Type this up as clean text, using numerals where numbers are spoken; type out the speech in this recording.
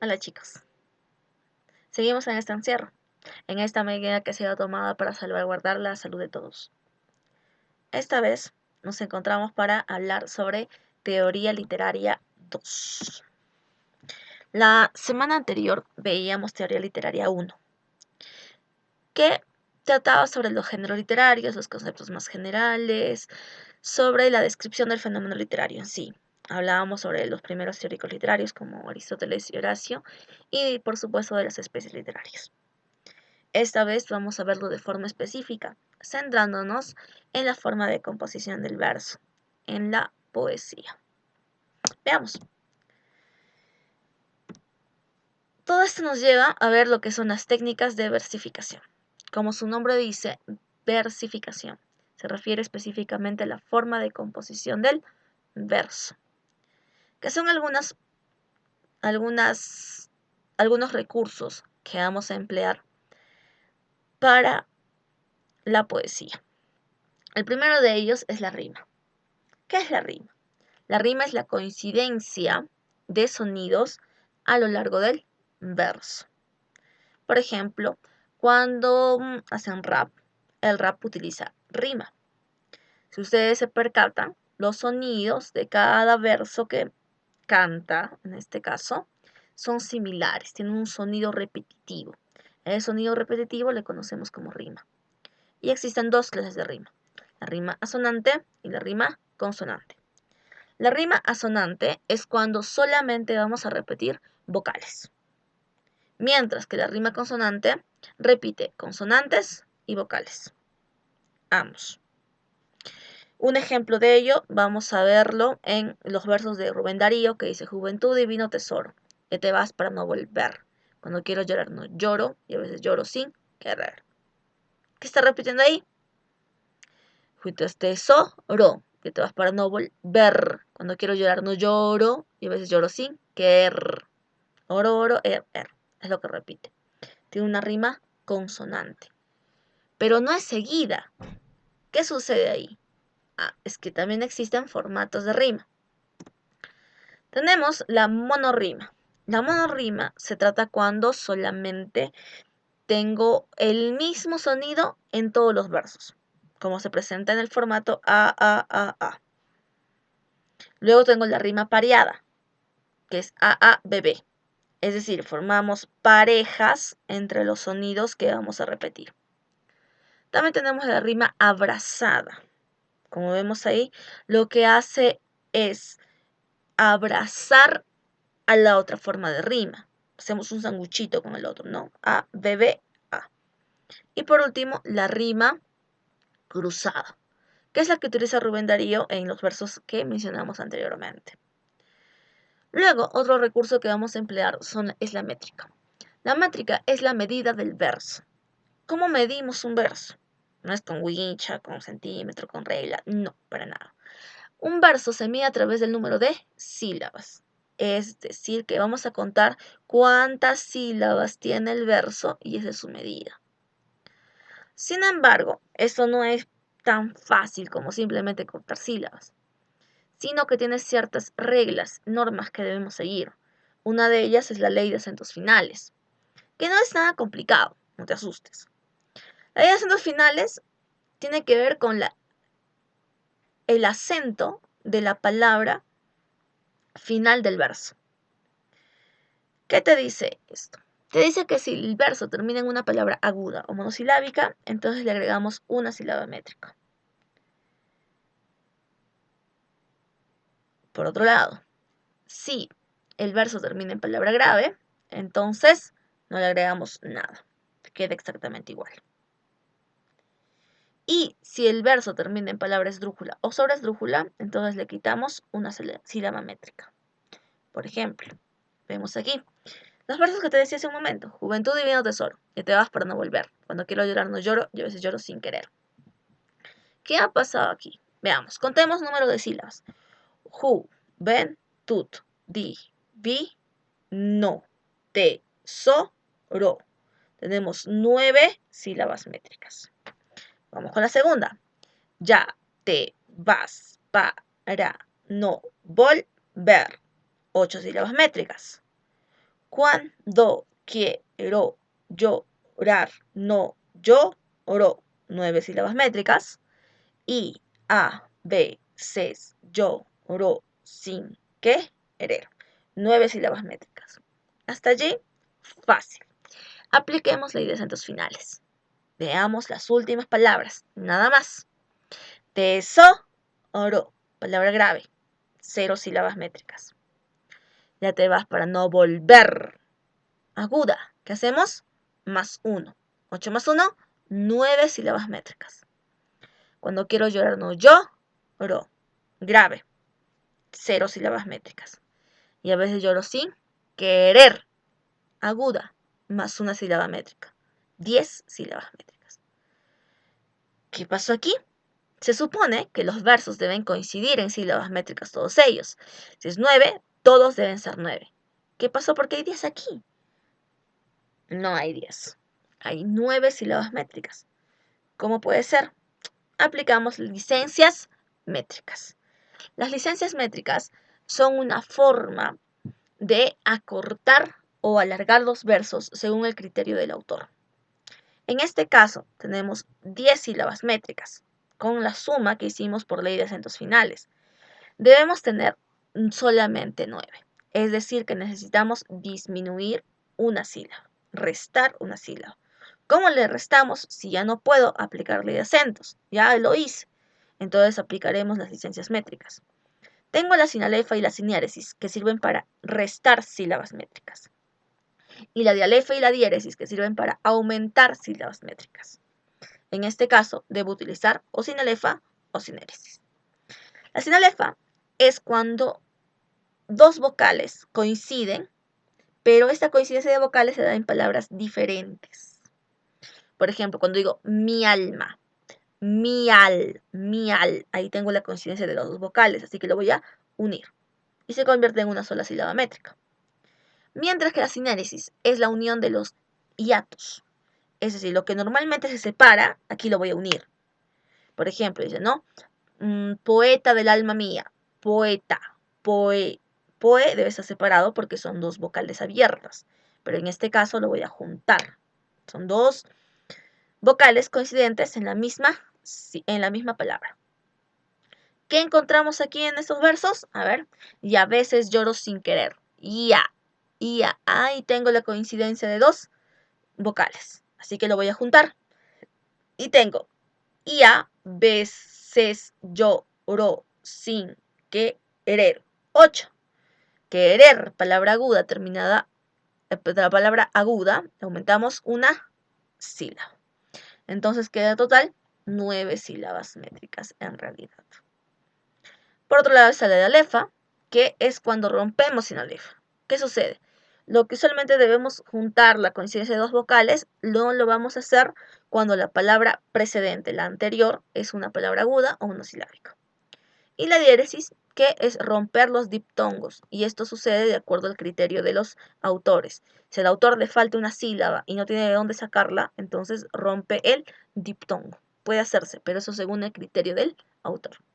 Hola chicos, seguimos en este encierro, en esta medida que ha sido tomada para salvaguardar la salud de todos. Esta vez nos encontramos para hablar sobre teoría literaria 2. La semana anterior veíamos teoría literaria 1, que trataba sobre los géneros literarios, los conceptos más generales, sobre la descripción del fenómeno literario en sí. Hablábamos sobre los primeros teóricos literarios como Aristóteles y Horacio y por supuesto de las especies literarias. Esta vez vamos a verlo de forma específica, centrándonos en la forma de composición del verso, en la poesía. Veamos. Todo esto nos lleva a ver lo que son las técnicas de versificación. Como su nombre dice, versificación. Se refiere específicamente a la forma de composición del verso, que son algunos recursos que vamos a emplear para la poesía. El primero de ellos es la rima. ¿Qué es la rima? La rima es la coincidencia de sonidos a lo largo del verso. Por ejemplo, cuando hacen rap, el rap utiliza rima. Si ustedes se percatan, los sonidos de cada verso que canta, en este caso, son similares, tienen un sonido repetitivo. El sonido repetitivo le conocemos como rima. Y existen dos clases de rima, la rima asonante y la rima consonante. La rima asonante es cuando solamente vamos a repetir vocales, mientras que la rima consonante repite consonantes y vocales, ambos. Un ejemplo de ello vamos a verlo en los versos de Rubén Darío, que dice: juventud divino tesoro, que te vas para no volver. Cuando quiero llorar no lloro, y a veces lloro sin querer. ¿Qué está repitiendo ahí? Juventud tesoro, que te vas para no volver. Cuando quiero llorar no lloro, y a veces lloro sin querer. Oro, oro, es lo que repite. Tiene una rima consonante, pero no es seguida. ¿Qué sucede ahí? Es que también existen formatos de rima. Tenemos la monorrima. La monorrima se trata cuando solamente tengo el mismo sonido en todos los versos, como se presenta en el formato A. Luego tengo la rima pareada, que es A, B. Es decir, formamos parejas entre los sonidos que vamos a repetir. También tenemos la rima abrazada. Como vemos ahí, lo que hace es abrazar a la otra forma de rima. Hacemos un sanguchito con el otro, ¿no? A. Y por último, la rima cruzada, que es la que utiliza Rubén Darío en los versos que mencionamos anteriormente. Luego, otro recurso que vamos a emplear es la métrica. La métrica es la medida del verso. ¿Cómo medimos un verso? No es con wincha, con centímetro, con regla, no, para nada. Un verso se mide a través del número de sílabas. Es decir, que vamos a contar cuántas sílabas tiene el verso y esa es su medida. Sin embargo, eso no es tan fácil como simplemente contar sílabas, sino que tiene ciertas reglas, normas que debemos seguir. Una de ellas es la ley de acentos finales, que no es nada complicado, no te asustes. La ley de acentos finales tiene que ver con el acento de la palabra final del verso. ¿Qué te dice esto? Te dice que si el verso termina en una palabra aguda o monosilábica, entonces le agregamos una sílaba métrica. Por otro lado, si el verso termina en palabra grave, entonces no le agregamos nada. Queda exactamente igual. Y si el verso termina en palabra esdrújula o sobresdrújula, entonces le quitamos una sílaba métrica. Por ejemplo, vemos aquí los versos que te decía hace un momento. Juventud divino tesoro, que te vas para no volver. Cuando quiero llorar no lloro, y a veces lloro sin querer. ¿Qué ha pasado aquí? Veamos, contemos número de sílabas. Juventud, divino tesoro. Tenemos 9 sílabas métricas. Vamos con la segunda. Ya te vas para no volver. 8 sílabas métricas. Cuando quiero llorar, no lloro. 9 sílabas métricas. Y, a, veces, lloro sin querer. 9 sílabas métricas. Hasta allí, fácil. Apliquemos ley de acentos finales. Veamos las últimas palabras, nada más. Tesoro, palabra grave, 0 sílabas métricas. Ya te vas para no volver. Aguda, ¿qué hacemos? Más 1. 8 más 1, 9 sílabas métricas. Cuando quiero llorar, no lloro. Grave, 0 sílabas métricas. Y a veces lloro sin querer. Aguda, más 1 sílaba métrica. 10 sílabas métricas. ¿Qué pasó aquí? Se supone que los versos deben coincidir en sílabas métricas todos ellos. Si es 9, todos deben ser 9. ¿Qué pasó? Porque hay 10 aquí. No hay 10. Hay 9 sílabas métricas. ¿Cómo puede ser? Aplicamos licencias métricas. Las licencias métricas son una forma de acortar o alargar los versos según el criterio del autor. En este caso, tenemos 10 sílabas métricas, con la suma que hicimos por ley de acentos finales. Debemos tener solamente 9, es decir, que necesitamos disminuir una sílaba, restar una sílaba. ¿Cómo le restamos si ya no puedo aplicar ley de acentos? Ya lo hice. Entonces aplicaremos las licencias métricas. Tengo la sinalefa y la siniéresis, que sirven para restar sílabas métricas. Y la dialefa y la diéresis, que sirven para aumentar sílabas métricas. En este caso, debo utilizar o sinalefa o siniéresis. La sinalefa es cuando dos vocales coinciden, pero esta coincidencia de vocales se da en palabras diferentes. Por ejemplo, cuando digo mi alma, mi al, ahí tengo la coincidencia de los dos vocales, así que lo voy a unir. Y se convierte en una sola sílaba métrica. Mientras que la siniéresis es la unión de los hiatos. Es decir, lo que normalmente se separa, aquí lo voy a unir. Por ejemplo, dice, ¿no? Poeta del alma mía, poeta, poe debe estar separado porque son dos vocales abiertas, pero en este caso lo voy a juntar. Son dos vocales coincidentes en la misma palabra. ¿Qué encontramos aquí en estos versos? A ver, y a veces lloro sin querer. Ahí tengo la coincidencia de dos vocales, así que lo voy a juntar. Y tengo, y a veces lloro sin querer. 8. Querer, palabra aguda terminada, la palabra aguda, aumentamos una sílaba. Entonces queda total 9 sílabas métricas en realidad. Por otro lado está la alefa, que es cuando rompemos sin alefa. ¿Qué sucede? Lo que usualmente debemos juntar la coincidencia de dos vocales, no lo vamos a hacer cuando la palabra precedente, la anterior, es una palabra aguda o monosilábica. Y la diéresis, que es romper los diptongos, y esto sucede de acuerdo al criterio de los autores. Si al autor le falta una sílaba y no tiene de dónde sacarla, entonces rompe el diptongo. Puede hacerse, pero eso según el criterio del autor.